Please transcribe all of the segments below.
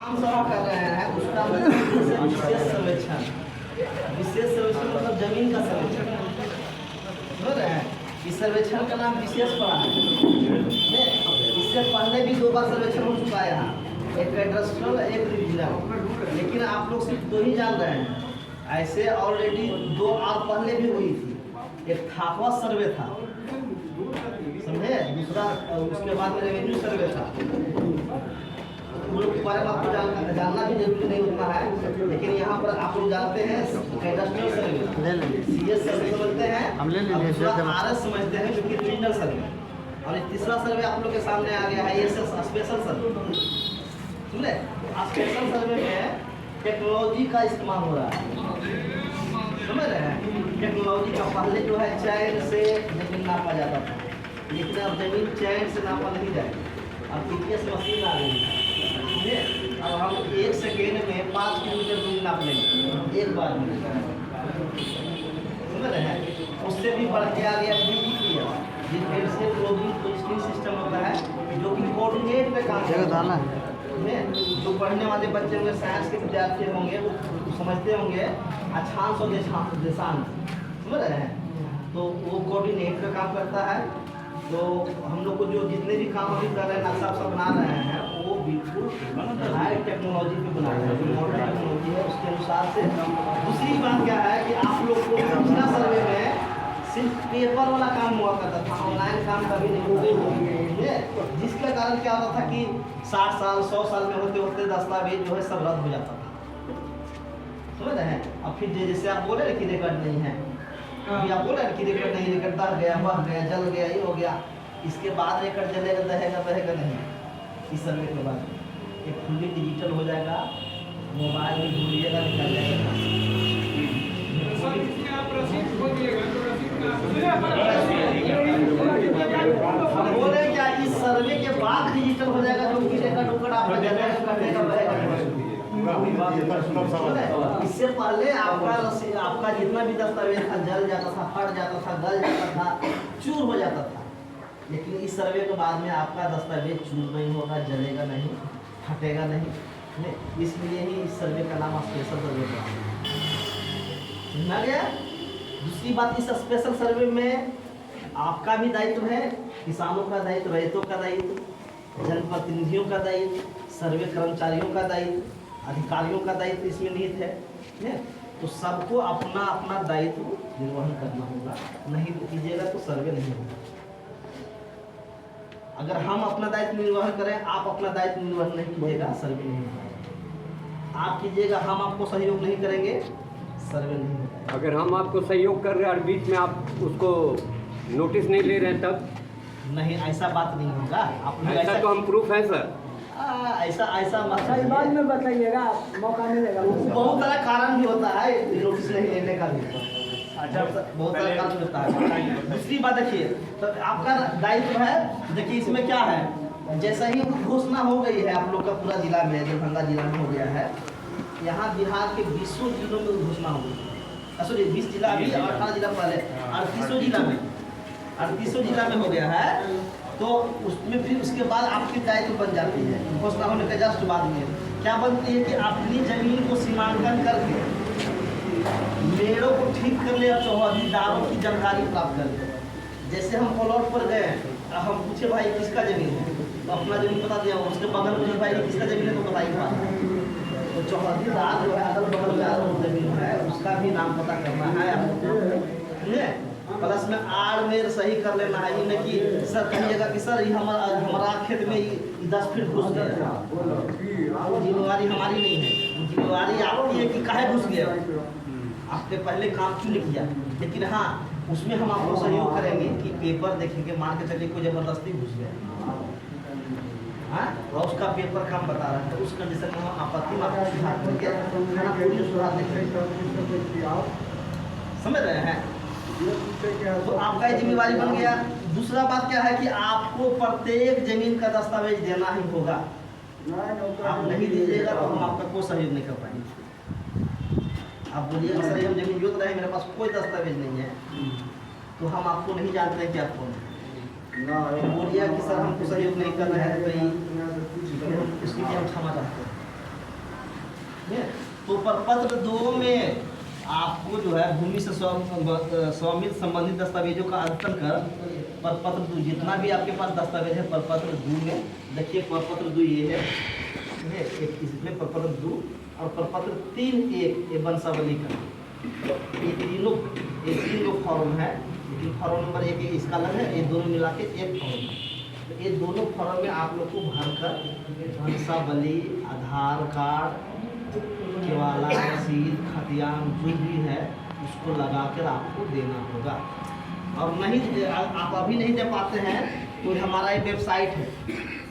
हम सभा कर रहे हैं उसका मतलब विशेष सर्वेक्षण। विशेष सर्वेक्षण मतलब जमीन का सर्वेक्षण, समझ रहे हैं। इस सर्वेक्षण का नाम विशेष पड़ा है। इससे पहले भी 2 बार सर्वेक्षण हो चुका है यहाँ, एक कैडस्ट्रल एक रीजनल, लेकिन आप लोग सिर्फ 2 ही जान रहे हैं। ऐसे ऑलरेडी 2 और पहले भी हुई थी। एक थाकवा सर्वे था, समझे, दूसरा उसके बाद में रेवेन्यू सर्वे था। उन लोग के बारे में आपको जानना भी जरूरी नहीं उतना है, लेकिन यहाँ पर आप लोग जानते हैं कैडस्ट्रल सर्वे, सीएस सर्वे समझते हैं, हम ले लेंगे, आरएस समझते हैं, जो कि रीजनल सर्वे, और तीसरा सर्वे आप लोग के सामने आ गया है, ये स्पेशल सर्वे। समझे, स्पेशल सर्वे में टेक्नोलॉजी का इस्तेमाल हो रहा है, समझ रहे हैं। टेक्नोलॉजी का पहले जो है चैन से जमीन नापा जाता था, लेकिन अब जमीन चैन से नापा नहीं जाएगा, अब जीपीएस मशीन आ गई है। अब हम 1 सेकेंड में 5 किलोमीटर दूरी नाप लेंगे एक बार में, समझ रहे हैं। उससे भी बढ़ के आ गया DGPS, differential global positioning system होता है, जो कि कोऑर्डिनेट पे काम करता है। जो पढ़ने वाले बच्चे होंगे, साइंस के विद्यार्थी होंगे, वो समझते होंगे अक्षांश और देशांश, समझ रहे हैं। तो वो कोऑर्डिनेट पे काम करता है। तो हम लोग को जो जितने भी काम अभी कर रहे हैं, नक्शा सब बना रहे हैं, वो बिल्कुल हाई टेक्नोलॉजी पे बना रहे हैं, जो मॉडर्न टेक्नोलॉजी है उसके अनुसार से। दूसरी बात क्या है कि आप लोग को पिछला सर्वे में सिर्फ पेपर वाला काम हुआ करता था, ऑनलाइन काम कभी नहीं हुआ, जिसके कारण क्या होता था कि 60 साल 100 साल में होते होते दस्तावेज जो है सब रद्द हो जाता था, समझ रहे हैं। अब फिर जैसे आप बोले कि रिकॉर्ड नहीं है, अभी आप बोले कि रिकॉर्ड नहीं, रिकॉर्ड दह गया, बह गया, जल गया, ये हो गया, इसके बाद रिकॉर्ड जलेगा, दहेगा, बहेगा नहीं। इस सर्वे के बाद एक फुल्ली डिजिटल हो जाएगा, मोबाइल में ढूंढिएगा, निकल जाएगा। हम बोले क्या इस सर्वे के बाद डिजिटल हो जाएगा, जो कि रिकॉर्ड उकड़ आप जलेगा, कटेगा, बहेगा नहीं। इससे पहले आपका जितना भी दस्तावेज था जल जाता था, फट जाता था, गल जाता था, चूर हो जाता था। लेकिन इस सर्वे के बाद में आपका दस्तावेज चूर नहीं होगा, जलेगा नहीं, फटेगा नहीं, इसलिए ही इस सर्वे का नाम स्पेशल सर्वे है। समझा गया। दूसरी बात, इस स्पेशल सर्वे में आपका भी दायित्व है, किसानों का दायित्व, रैयतों का दायित्व, जनप्रतिनिधियों का दायित्व, सर्वे कर्मचारियों का दायित्व, अधिकारियों का दायित्व इसमें निहित है। तो सबको अपना अपना दायित्व निर्वहन करना होगा, नहीं कीजिएगा तो सर्वे नहीं होगा। अगर हम अपना दायित्व निर्वहन करें, आप अपना दायित्व निर्वहन नहीं कीजिएगा, सर्वे नहीं होगा। आप कीजिएगा, हम आपको सहयोग नहीं करेंगे, सर्वे नहीं होगा। अगर हम आपको सहयोग कर रहे हैं और बीच में आप उसको नोटिस नहीं ले रहे हैं तब नहीं, ऐसा बात नहीं होगा। आप ऐसा तो हम प्रूफ है सर। ऐसा बाद में बताइएगा, मौका मिलेगा। बहुत सारा कारण भी होता है नोटिस नहीं लेने का भी, बहुत सारा कारण होता है। दूसरी बात देखिए, तो आपका दायित्व है, देखिए इसमें क्या है, जैसा ही घोषणा हो गई है आप लोग का पूरा जिला में, दरभंगा जिला में हो गया है, यहाँ बिहार के 20 जिलों में घोषणा हो गई। सॉरी 20 जिला अभी, 18 जिला पहले, 38 जिला में, 38 जिला में हो गया है। तो उसमें फिर उसके बाद आपकी दायित्व बन जाती है, घोषणा होने के जस्ट बाद में क्या बनती है कि अपनी जमीन को सीमांकन करके मेड़ों को ठीक कर ले और चौहदीदारों की जानकारी प्राप्त कर ले। जैसे हम प्लॉट पर गए, हम पूछे भाई किसका जमीन है, तो अपना जमीन बता दिया, उसके बगल में भाई किसका जमीन है तो बताइए। तो चौहदीदार जो है अगल बगल में जमीन है उसका भी नाम पता करना है आपको, प्लस में आड़ में सही कर लेना है। ये नहीं कि सर कहिएगा कि सर ये हमारा खेत में 10 फीट घुस गया, वो जिम्मेवारी हमारी नहीं है, वो जिम्मेवारी आपकी है कि काहे घुस गया, आपने पहले काम क्यों नहीं किया। लेकिन हाँ, उसमें हम आपको सहयोग करेंगे कि पेपर देखेंगे, मान के चलिए कोई जबरदस्ती घुस गया, हाँ, और उसका पेपर काम बता रहा है, तो उस कंडीशन में हम आपत्ति में आपको सुधार करेंगे, सुधार देखेंगे, समझ रहे हैं। तो आपका जिम्मेवारी बन गया। दूसरा बात क्या है कि आपको प्रत्येक जमीन का दस्तावेज देना ही होगा। आप नहीं दीजिएगा तो हम आपका कोई सहयोग नहीं कर पाएंगे। आप बोलिएगा सर हम जमीन जोत रहे हैं, मेरे पास कोई दस्तावेज नहीं है, तो हम आपको नहीं जानते हैं कि आप कौन है। बोलिए कि सर हमको सहयोग नहीं कर रहे हैं, तो इसके लिए हम क्षमा चाहते हैं। तो प्रपत्र 2 में आपको जो है भूमि से स्वामित्व संबंधित दस्तावेजों का अध्ययन कर प्रपत्र 2 जितना भी आपके पास दस्तावेज है प्रपत्र 2 में देखिए प्रपत्र 2 ये है ठीक है, एक इसमें प्रपत्र 2 और प्रपत्र 3(1) ये वंशावली का ये तीन लोग फॉर्म है, लेकिन फॉर्म नंबर 1 इसका अलग है, ये दोनों मिला के एक फॉर्म है। तो ये दोनों फॉर्म में आप लोग को भरकर वंशावली, आधार कार्ड, केवाला, रसीद, खतियान जो भी है उसको लगा कर आपको देना होगा। और नहीं आप अभी नहीं दे पाते हैं तो हमारा एक वेबसाइट है,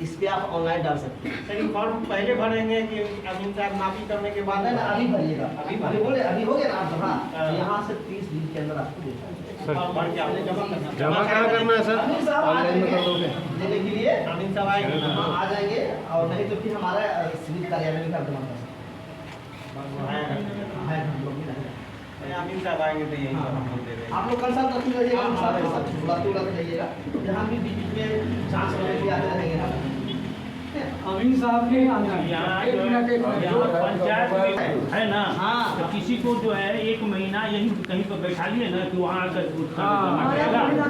इस पे आप ऑनलाइन डाल सकते हैं। लेकिन फॉर्म पहले भरेंगे कि अमीन साहब नापी करने के बाद? ना अभी भरिएगा, अभी बोले अभी हो गया ना आप हाँ। भरा, यहाँ से 30 दिन के अंदर आपको देना है। फॉर्म भर के आपने जमा करना है। जमा कहाँ करना है सर? अमीन साहब ऑनलाइन में कर दोगे? देने के लिए अमीन साहब आएंगे ना? हाँ, आ जाएंगे और नहीं तो फिर हमारा सिविल कार्यालय में आप जमा कर सकते हैं। हम लोग भी रहेंगे। अमीन साहब आएंगे तो यही हाँ, हम दे देंगे। आप लोग कंसल्ट करते रहिएगा, हाँ, हम साथ हाँ, साथ बुलाते रहिएगा, जहाँ भी बीच में जांच करने भी आते रहेंगे हम। अमीन साहब के यहाँ यहाँ पंचायत में है ना, हाँ। तो किसी को जो है 1 महीना यहीं कहीं पर बैठा लिए ना कि वहाँ आकर उसका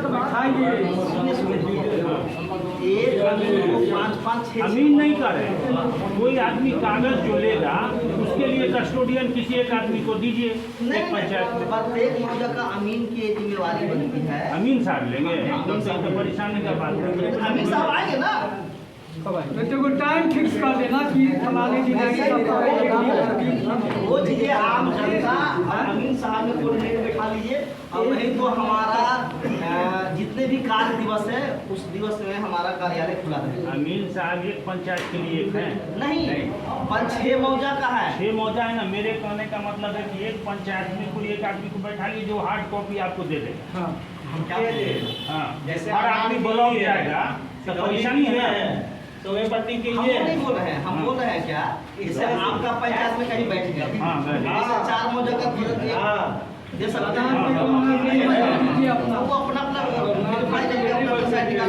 जमा करेगा। अमीन नहीं करे, कोई आदमी कागज जो लेगा उसके लिए कस्टोडियन किसी एक आदमी को दीजिए एक पंचायत में। प्रत्येक मौजा का अमीन की जिम्मेवारी बनती है। अमीन साहब लेंगे तो परेशानी का बात है। अमीन साहब आएंगे ना, तो टाइम फिक्स कर देना कि फलाने दिन वो चीजें आम जनता और अमीन साहब में कोऑर्डिनेट बैठा लीजिए। और नहीं तो हमारा जितने भी कार्य दिवस है उस दिवस में हमारा कार्यालय खुला रहेगा। अमीन साहब एक पंचायत के लिए एक है नहीं 6 मौजा का है। 6 मौजा है ना। मेरे कहने का मतलब है कि एक पंचायत में कोई एक आदमी को बैठा लीजिए जो हार्ड कॉपी आपको दे देगा। हम क्या बोलते हैं? हाँ, जैसे हर आदमी ब्लॉक जाएगा तो परेशानी है ना। सोवेपट्टी के हम लिए वो नहीं बोल रहे हैं, हम बोल रहे हैं क्या जैसे आपका पंचायत में कहीं बैठ गया हाँ, बैठ गया। जैसे 4 मौजा का हाँ दे सकते हैं। हाँ, वो अपना अपना वेरीफाई करके अपना सोसाइटी का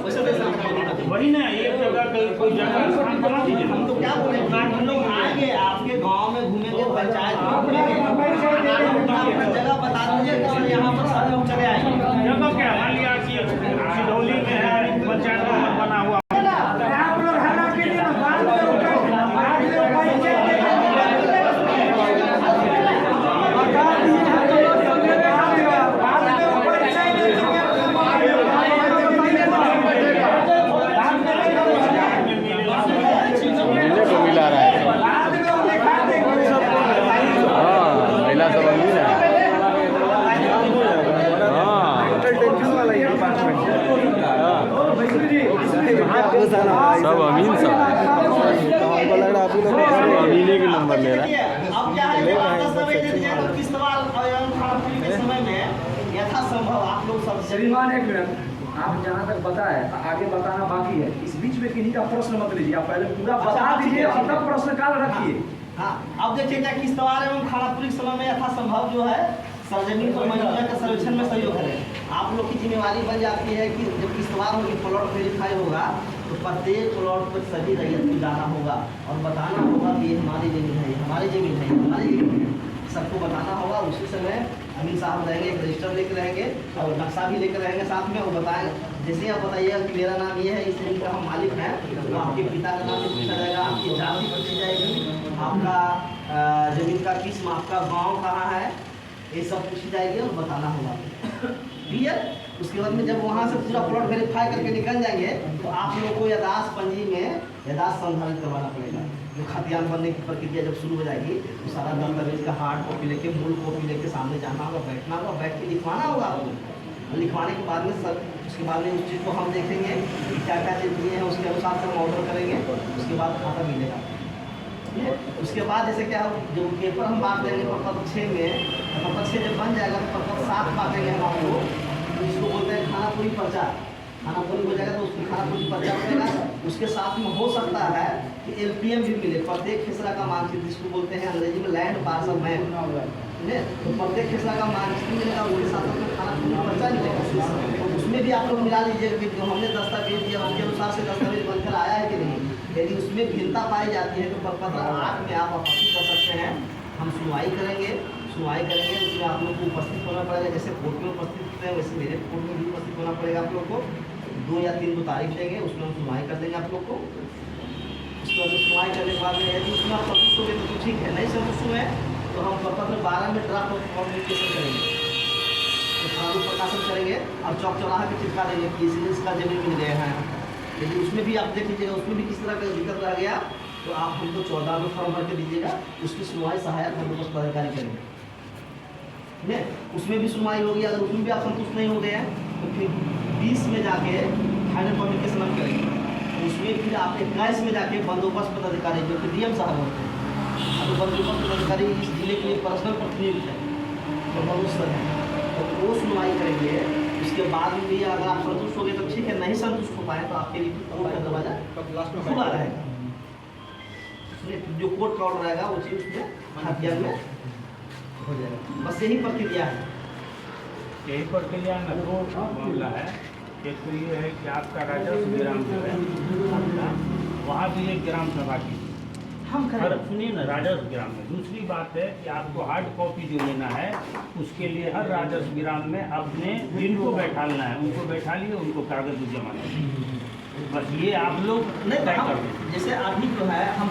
वैसे दे सकते हैं। वही ना, एक जगह कोई जगह स्थान बना दीजिए। हम तो क्या बोले, हम लोग आएंगे आपके गांव में घूमेंगे, पंचायत में घूमेंगे, अपना जगह बता दीजिए कि सर यहाँ पर सब लोग चले आएंगे। जगह क्या मान लिया कि सिधौली में है पंचायत भवन बना हुआ। सब अमीन साहब हमको लग रहा है आप लोग अमीने के नंबर ले रहा है। अब क्या है, दस्तावेज दे दीजिए तो किस्तवार और खाना-पीने के समय में यथासंभव आप लोग सब श्रीमान एक मिनट, आप जहाँ तक बताए आगे बताना बाकी है। इस बीच में किन्हीं का प्रश्न मत लीजिए, आप पहले पूरा बता दीजिए और तब प्रश्न काल रखिए। हाँ, अब देखिए क्या किस्तवार एवं खानापुरी के समय में यथासंभव जो है सार्वजनिक और महिला के सर्वेक्षण में सहयोग करें। आप लोग की जिम्मेवारी बन जाती है कि जब किस्तवार होगी, प्लॉट वेरीफाई होगा तो प्रत्येक प्लॉट पर सभी रैयत को जाना होगा और बताना होगा कि ये हमारी जमीन है, ये हमारी जमीन है, ये हमारी जमीन है, सबको बताना होगा। उसी समय अमीन साहब रहेंगे, एक रजिस्टर लेकर रहेंगे और नक्शा भी लेकर रहेंगे साथ में। वो बताएं, जैसे आप बताइएगा कि मेरा नाम ये है, इस जमीन का हम मालिक हैं, तो आपके पिता का नाम भी पूछा जाएगा, आपकी जाति पूछी जाएगी, आपका जमीन का किस्म, आपका गाँव कहाँ है, ये सब पूछी जाएगी और बताना होगा। क्लियर? उसके बाद में जब वहाँ से पूरा प्लॉट वेरीफाई करके निकल जाएंगे तो आप लोगों को यादाश्त पंजी में यादाश्त संधारित करवाना पड़ेगा। जो खतियान बनने की प्रक्रिया जब शुरू हो जाएगी तो सारा दस्तावेज का हार्ड कॉपी लेके, मूल कॉपी लेके सामने जाना होगा, बैठना होगा, बैठ के लिखवाना होगा आपको। लिखवाने के बाद में सर उसके बाद में उस चीज़ को हम देखेंगे कि क्या क्या चीज़ दिए हैं, उसके अनुसार से हम ऑर्डर करेंगे, उसके बाद खाता मिलेगा। उसके बाद जैसे क्या जो पेपर हम बांट देंगे प्रपत्र 6 में, प्रपत्र 6 जब बन जाएगा तो प्रपत्र 7 बांटेंगे हम आपको, तो इसको बोलते हैं खानापुरी पर्चा। खानापुरी हो जाएगा तो उसको खानापुरी पर्चा मिलेगा। उसके साथ में हो सकता है कि LPM भी मिले, प्रत्येक खेसरा का मानचित्र, जिसको बोलते हैं अंग्रेजी में लैंड पार्सल मैप, तो प्रत्येक खेसरा का मानचित्र मिलेगा, उसके साथ में खानापुरी पर्चा मिलेगा। तो उसमें भी आप लोग मिला लीजिएगा कि जो हमने दस्तावेज दिया उसके अनुसार से दस्तावेज बनकर आया है कि नहीं। यदि उसमें भिन्नता पाई जाती है तो प्रपत्र 8 में आप आपत्ति कर सकते हैं। हम सुनवाई करेंगे उसमें आप लोग को उपस्थित होना पड़ेगा। जैसे कोर्ट में उपस्थित होते हैं वैसे मेरे कोर्ट में भी उपस्थित होना पड़ेगा आप लोग को। 2 या 3 को तारीख देंगे, उसमें हम सुनवाई कर देंगे आप लोग को। उसके बाद सुनवाई करने के बाद में यदि उसमें आप संतुष्ट हो गए तो ठीक है, नहीं संतुष्ट हुए तो हम प्रपत्र 12 में ड्राफ्ट कम्युनिकेशन करेंगे, तो कानून प्रकाशन करेंगे और चौक चौराहा पे चिपका देंगे कि इसका जमीन मिल गया है। यदि उसमें भी आप देख लीजिएगा, उसमें भी किस तरह का दिक्कत रह गया तो आप हमको 14 में फॉर्म भर के दीजिएगा, उसकी सुनवाई सहायक बंदोबस्त पदाधिकारी करेंगे। ठीक है, उसमें भी सुनवाई होगी। अगर उसमें भी आप संतुष्ट नहीं हो गए हैं तो फिर 20 में जाके फाइनल कम्युनिकेशन हम करेंगे। उसमें फिर आप 21 में जाके बंदोबस्त पदाधिकारी जो कि डीएम साहब होते हैं, अब बंदोबस्त पदाधिकारी इस जिले के लिए पर्सनल प्रतिनियुक्त है तो बहुत सर है, तो वो सुनवाई करेंगे। उसके बाद में भी अगर आप संतुष्ट हो गए तो ठीक है, नहीं संतुष्ट हो पाए तो आपके लिए कोर्ट का दरवाजा खुला रहेगा। उसमें जो कोर्ट का ऑर्डर रहेगा वो चीज़ उसमें अध्ययन में हो जाएगा। बस यही प्रक्रिया है। यही प्रक्रिया में दो मामला है। एक तो ये है कि आपका राजस्व ग्राम जो है वहाँ भी एक ग्राम सभा की हम हर सुनिए ना राजस्व ग्राम में। दूसरी बात है कि आपको हार्ड कॉपी जो लेना है उसके लिए हर राजस्व ग्राम में अपने जिनको बैठालना है उनको बैठा लिए, उनको कागज जमा करिए। बस ये आप लोग नहीं तय तो कर हम दें। जैसे अभी जो है हम